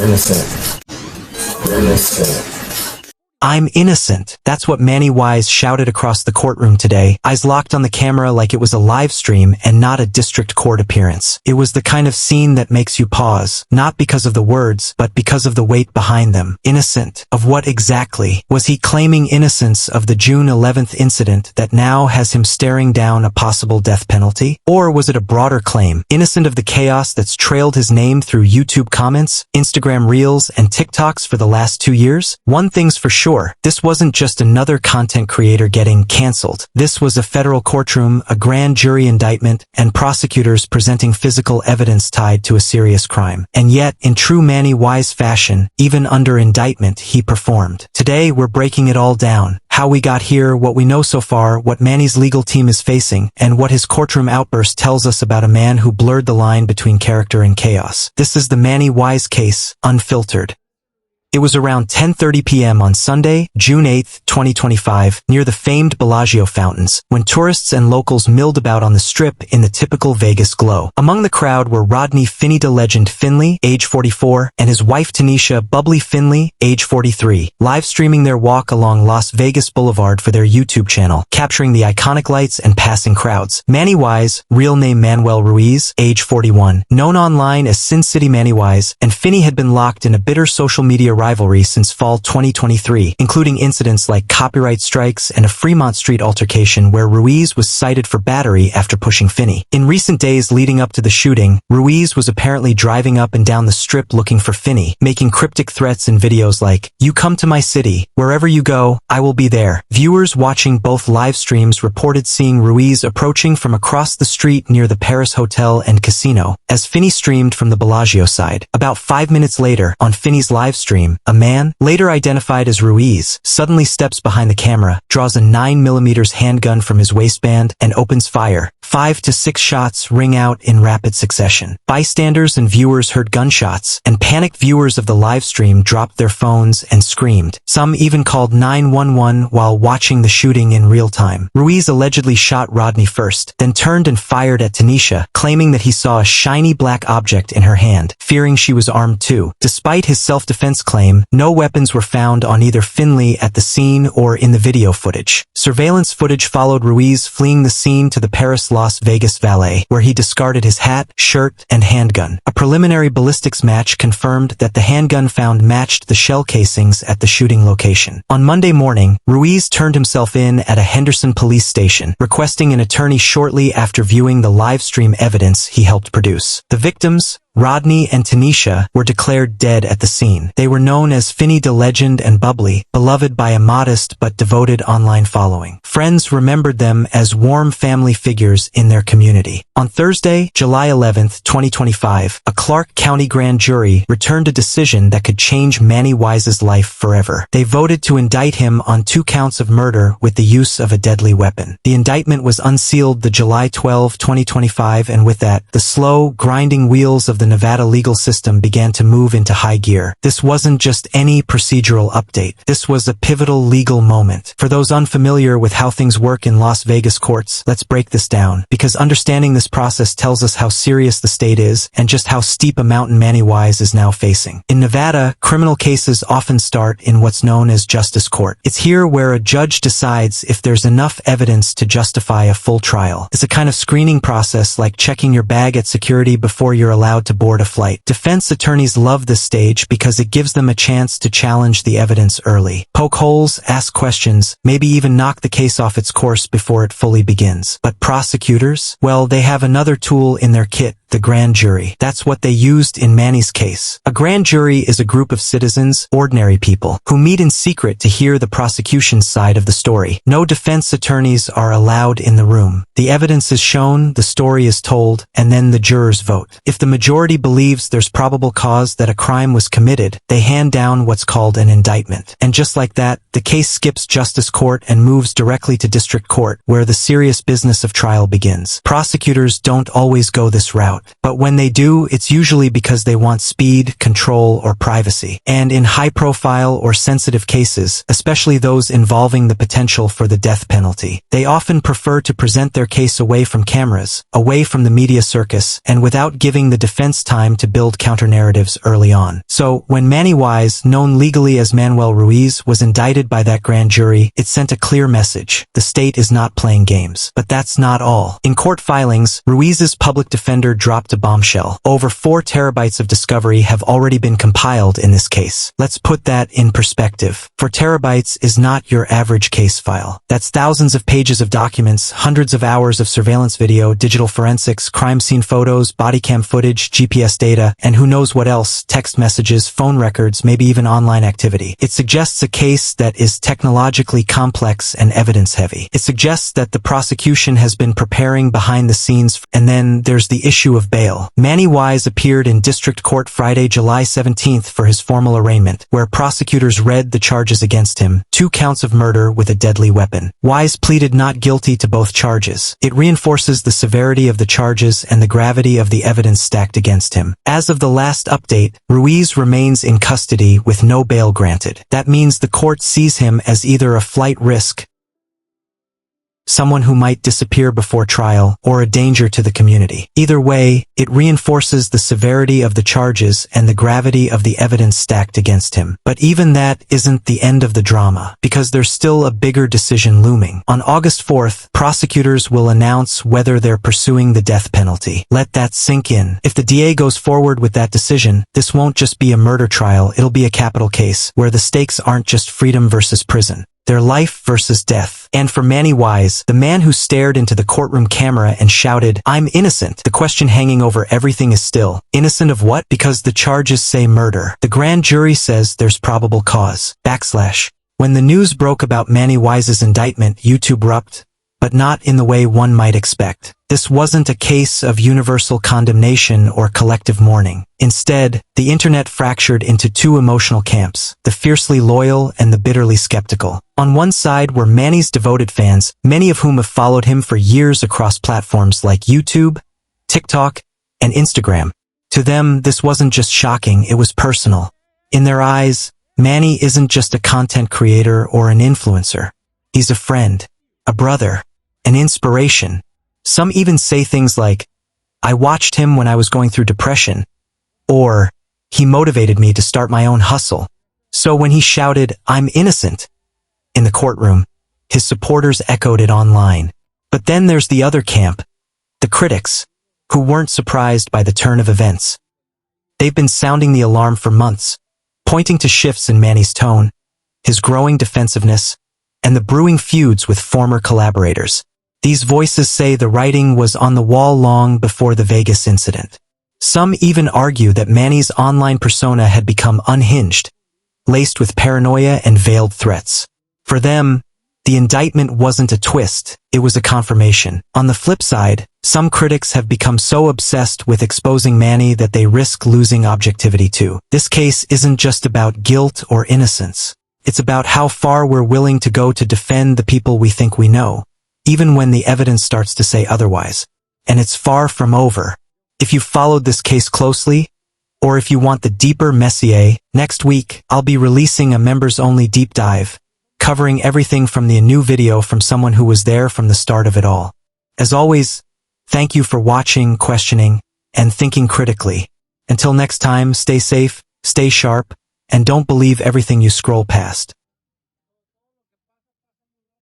Innocent. Innocent. I'm innocent. That's what Manny Wise shouted across the courtroom today, eyes locked on the camera like it was a live stream and not a district court appearance. It was the kind of scene that makes you pause, not because of the words, but because of the weight behind them. Innocent. Of what exactly? Was he claiming innocence of the June 11th incident that now has him staring down a possible death penalty? Or was it a broader claim? Innocent of the chaos that's trailed his name through YouTube comments, Instagram Reels, and TikToks for the last 2 years? One thing's for sure. This wasn't just another content creator getting canceled. This was a federal courtroom, a grand jury indictment, and prosecutors presenting physical evidence tied to a serious crime. And yet, in true Manny Wise fashion, even under indictment, he performed. Today, we're breaking it all down. How we got here, what we know so far, what Manny's legal team is facing, and what his courtroom outburst tells us about a man who blurred the line between character and chaos. This is the Manny Wise case, unfiltered. It was around 10:30 p.m. on Sunday, June 8, 2025, near the famed Bellagio fountains, when tourists and locals milled about on the Strip in the typical Vegas glow. Among the crowd were Rodney Finny legend Finley, age 44, and his wife Tanisha Bubbly Finley, age 43, live streaming their walk along Las Vegas Boulevard for their YouTube channel, capturing the iconic lights and passing crowds. Manny Wise, real name Manuel Ruiz, age 41, known online as Sin City Manny Wise, and Finny had been locked in a bitter social media rivalry since fall 2023, including incidents like copyright strikes and a Fremont Street altercation where Ruiz was cited for battery after pushing Finny. In recent days leading up to the shooting, Ruiz was apparently driving up and down the Strip looking for Finny, making cryptic threats in videos like, "You come to my city. Wherever you go, I will be there." Viewers watching both live streams reported seeing Ruiz approaching from across the street near the Paris Hotel and Casino, as Finny streamed from the Bellagio side. About 5 minutes later, on Finny's live stream, a man, later identified as Ruiz, suddenly steps behind the camera, draws a 9mm handgun from his waistband, and opens fire. 5 to 6 shots ring out in rapid succession. Bystanders and viewers heard gunshots, and panicked viewers of the live stream dropped their phones and screamed. Some even called 911 while watching the shooting in real time. Ruiz allegedly shot Rodney first, then turned and fired at Tanisha, claiming that he saw a shiny black object in her hand, fearing she was armed too. Despite his self-defense claim, no weapons were found on either Finley at the scene or in the video footage. Surveillance footage followed Ruiz fleeing the scene to the Paris-Las Vegas valet, where he discarded his hat, shirt, and handgun. A preliminary ballistics match confirmed that the handgun found matched the shell casings at the shooting location. On Monday morning, Ruiz turned himself in at a Henderson police station, requesting an attorney shortly after viewing the live stream evidence he helped produce. The victims, Rodney and Tanisha, were declared dead at the scene. They were known as Finny legend and Bubbly, beloved by a modest but devoted online following. Friends remembered them as warm family figures in their community. On Thursday, July 11, 2025, a Clark County grand jury returned a decision that could change Manny Wise's life forever. They voted to indict him on 2 counts of murder with the use of a deadly weapon. The indictment was unsealed the July 12, 2025, and with that, the slow, grinding wheels of the Nevada legal system began to move into high gear. This wasn't just any procedural update. This was a pivotal legal moment. For those unfamiliar with how things work in Las Vegas courts, let's break this down, because understanding this process tells us how serious the state is and just how steep a mountain Manny Wise is now facing. In Nevada, criminal cases often start in what's known as justice court. It's here where a judge decides if there's enough evidence to justify a full trial. It's a kind of screening process, like checking your bag at security before you're allowed to board a flight. Defense attorneys love this stage because it gives them a chance to challenge the evidence early, poke holes, ask questions, maybe even knock the case off its course before it fully begins. But prosecutors? Well, they have another tool in their kit, the grand jury. That's what they used in Manny's case. A grand jury is a group of citizens, ordinary people, who meet in secret to hear the prosecution's side of the story. No defense attorneys are allowed in the room. The evidence is shown, the story is told, and then the jurors vote. If the majority believes there's probable cause that a crime was committed, they hand down what's called an indictment. And just like that, the case skips justice court and moves directly to district court, where the serious business of trial begins. Prosecutors don't always go this route, but when they do, it's usually because they want speed, control, or privacy. And in high-profile or sensitive cases, especially those involving the potential for the death penalty, they often prefer to present their case away from cameras, away from the media circus, and without giving the defense defense time to build counter-narratives early on. So, when Manny Wise, known legally as Manuel Ruiz, was indicted by that grand jury, it sent a clear message. The state is not playing games. But that's not all. In court filings, Ruiz's public defender dropped a bombshell. Over 4 terabytes of discovery have already been compiled in this case. Let's put that in perspective. 4 terabytes is not your average case file. That's thousands of pages of documents, hundreds of hours of surveillance video, digital forensics, crime scene photos, body cam footage, GPS data, and who knows what else, text messages, phone records, maybe even online activity. It suggests a case that is technologically complex and evidence-heavy. It suggests that the prosecution has been preparing behind the scenes. And then there's the issue of bail. Manny Wise appeared in district court Friday, July 17th for his formal arraignment, where prosecutors read the charges against him: 2 counts of murder with a deadly weapon. Wise pleaded not guilty to both charges. It reinforces the severity of the charges and the gravity of the evidence stacked against him. As of the last update, Ruiz remains in custody with no bail granted. That means the court sees him as either a flight risk, someone who might disappear before trial, or a danger to the community. Either way, it reinforces the severity of the charges and the gravity of the evidence stacked against him. But even that isn't the end of the drama, because there's still a bigger decision looming. On August 4th, prosecutors will announce whether they're pursuing the death penalty. Let that sink in. If the DA goes forward with that decision, this won't just be a murder trial, it'll be a capital case, where the stakes aren't just freedom versus prison. They're life versus death. And for Manny Wise, the man who stared into the courtroom camera and shouted, "I'm innocent," the question hanging over everything is still, innocent of what? Because the charges say murder. The grand jury says there's probable cause. When the news broke about Manny Wise's indictment, YouTube erupted, but not in the way one might expect. This wasn't a case of universal condemnation or collective mourning. Instead, the internet fractured into 2 emotional camps: the fiercely loyal and the bitterly skeptical. On one side were Manny's devoted fans, many of whom have followed him for years across platforms like YouTube, TikTok, and Instagram. To them, this wasn't just shocking, it was personal. In their eyes, Manny isn't just a content creator or an influencer. He's a friend, a brother, an inspiration. Some even say things like, "I watched him when I was going through depression," or "He motivated me to start my own hustle." So when he shouted, "I'm innocent," in the courtroom, his supporters echoed it online. But then there's the other camp, the critics, who weren't surprised by the turn of events. They've been sounding the alarm for months, pointing to shifts in Manny's tone, his growing defensiveness, and the brewing feuds with former collaborators. These voices say the writing was on the wall long before the Vegas incident. Some even argue that Manny's online persona had become unhinged, laced with paranoia and veiled threats. For them, the indictment wasn't a twist, it was a confirmation. On the flip side, some critics have become so obsessed with exposing Manny that they risk losing objectivity too. This case isn't just about guilt or innocence. It's about how far we're willing to go to defend the people we think we know, even when the evidence starts to say otherwise. And it's far from over. If you followed this case closely, or if you want the deeper messier, next week, I'll be releasing a members-only deep dive, covering everything from the new video from someone who was there from the start of it all. As always, thank you for watching, questioning, and thinking critically. Until next time, stay safe, stay sharp, and don't believe everything you scroll past.